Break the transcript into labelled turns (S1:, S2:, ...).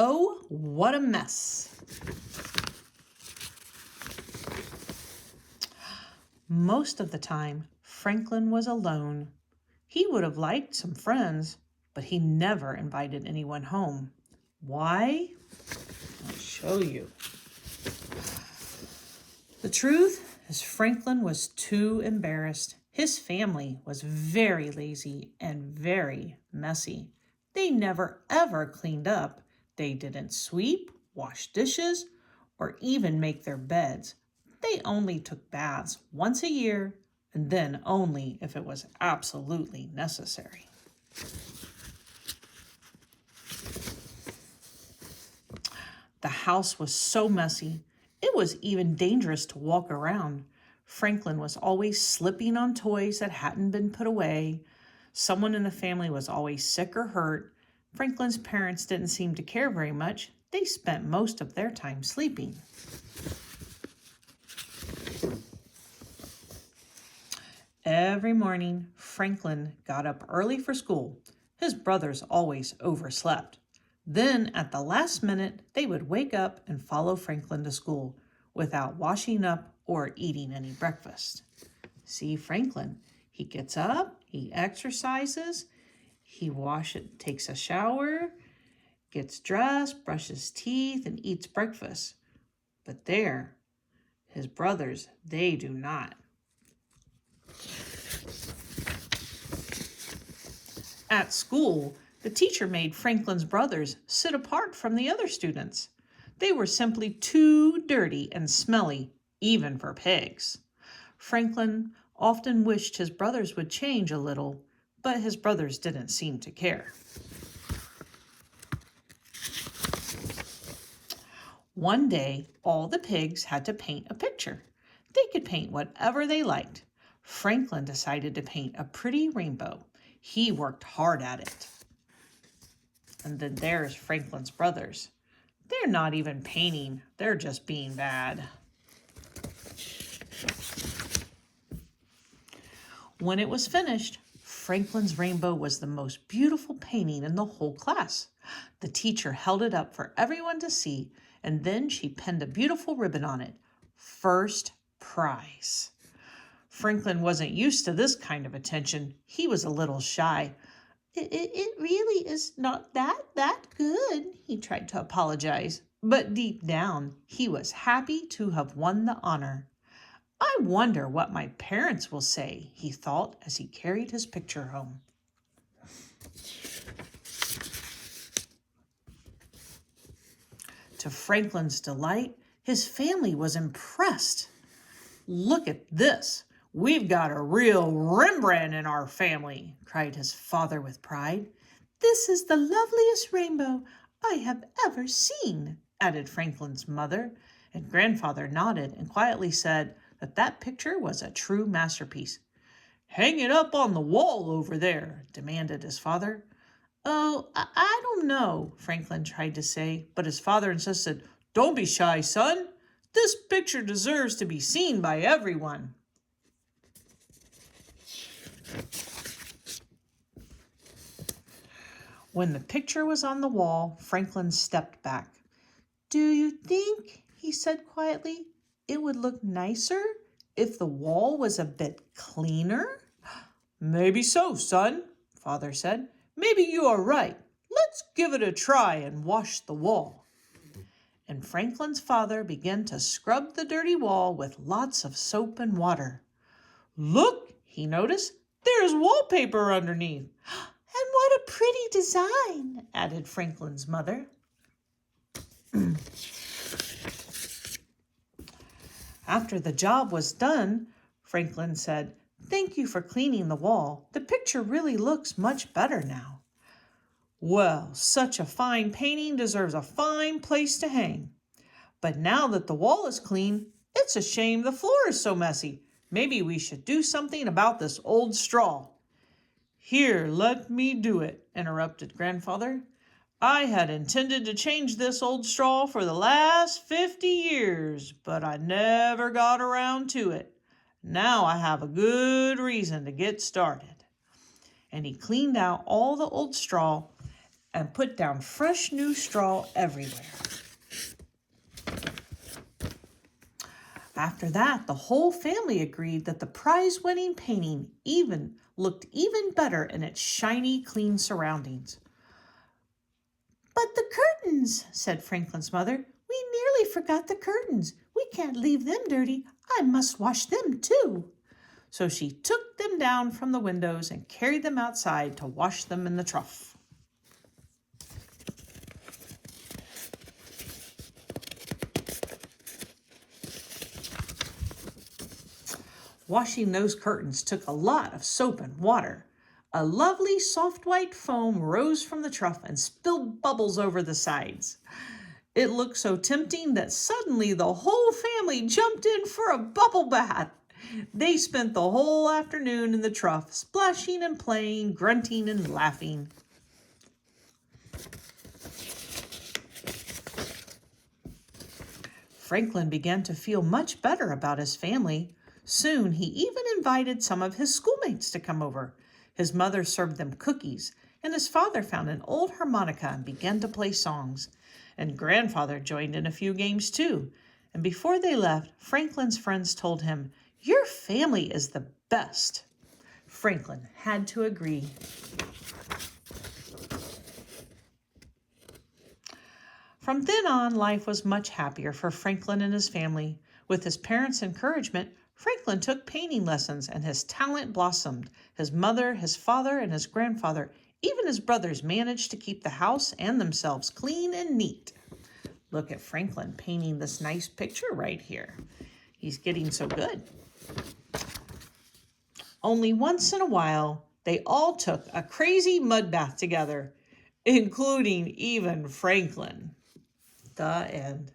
S1: Oh, what a mess. Most of the time, Franklin was alone. He would have liked some friends, but he never invited anyone home. Why? I'll show you. The truth is Franklin was too embarrassed. His family was very lazy and very messy. They never ever cleaned up. They didn't sweep, wash dishes, or even make their beds. They only took baths once a year, and then only if it was absolutely necessary. The house was so messy, it was even dangerous to walk around. Franklin was always slipping on toys that hadn't been put away. Someone in the family was always sick or hurt. Franklin's parents didn't seem to care very much. They spent most of their time sleeping. Every morning, Franklin got up early for school. His brothers always overslept. Then, at the last minute, they would wake up and follow Franklin to school without washing up or eating any breakfast. See Franklin. He gets up, he exercises, he takes a shower, gets dressed, brushes teeth, and eats breakfast. But his brothers, they do not. At school, the teacher made Franklin's brothers sit apart from the other students. They were simply too dirty and smelly, even for pigs. Franklin often wished his brothers would change a little, but his brothers didn't seem to care. One day, all the pigs had to paint a picture. They could paint whatever they liked. Franklin decided to paint a pretty rainbow. He worked hard at it. And then there's Franklin's brothers. They're not even painting. They're just being bad. When it was finished, Franklin's rainbow was the most beautiful painting in the whole class. The teacher held it up for everyone to see, and then she pinned a beautiful ribbon on it. First prize. Franklin wasn't used to this kind of attention. He was a little shy. It really is not that good, he tried to apologize. But deep down, he was happy to have won the honor. I wonder what my parents will say, he thought as he carried his picture home. To Franklin's delight, his family was impressed. Look at this. We've got a real Rembrandt in our family, cried his father with pride. This is the loveliest rainbow I have ever seen, added Franklin's mother, and grandfather nodded and quietly said that picture was a true masterpiece. Hang it up on the wall over there, demanded his father. Oh, I don't know, Franklin tried to say, but his father insisted, Don't be shy, son. This picture deserves to be seen by everyone. When the picture was on the wall, Franklin stepped back. Do you think, he said quietly, it would look nicer if the wall was a bit cleaner? Maybe so, son, Father said. Maybe you are right. Let's give it a try and wash the wall. And Franklin's father began to scrub the dirty wall with lots of soap and water. Look, he noticed, there's wallpaper underneath. And what a pretty design, added Franklin's mother. After the job was done, Franklin said, Thank you for cleaning the wall. The picture really looks much better now. Well, such a fine painting deserves a fine place to hang. But now that the wall is clean, it's a shame the floor is so messy. Maybe we should do something about this old straw. Here, let me do it, interrupted Grandfather. I had intended to change this old straw for the last 50 years, but I never got around to it. Now I have a good reason to get started. And he cleaned out all the old straw and put down fresh new straw everywhere. After that, the whole family agreed that the prize-winning painting looked even better in its shiny, clean surroundings. "But the curtains," said Franklin's mother. "We nearly forgot the curtains. We can't leave them dirty. I must wash them too." So she took them down from the windows and carried them outside to wash them in the trough. Washing those curtains took a lot of soap and water. A lovely soft white foam rose from the trough and spilled bubbles over the sides. It looked so tempting that suddenly the whole family jumped in for a bubble bath. They spent the whole afternoon in the trough, splashing and playing, grunting and laughing. Franklin began to feel much better about his family. Soon he even invited some of his schoolmates to come over. His mother served them cookies, and his father found an old harmonica and began to play songs. And grandfather joined in a few games too. And before they left, Franklin's friends told him, "Your family is the best." Franklin had to agree. From then on, life was much happier for Franklin and his family. With his parents' encouragement, Franklin took painting lessons and his talent blossomed. His mother, his father, and his grandfather, even his brothers, managed to keep the house and themselves clean and neat. Look at Franklin painting this nice picture right here. He's getting so good. Only once in a while, they all took a crazy mud bath together, including even Franklin. The end.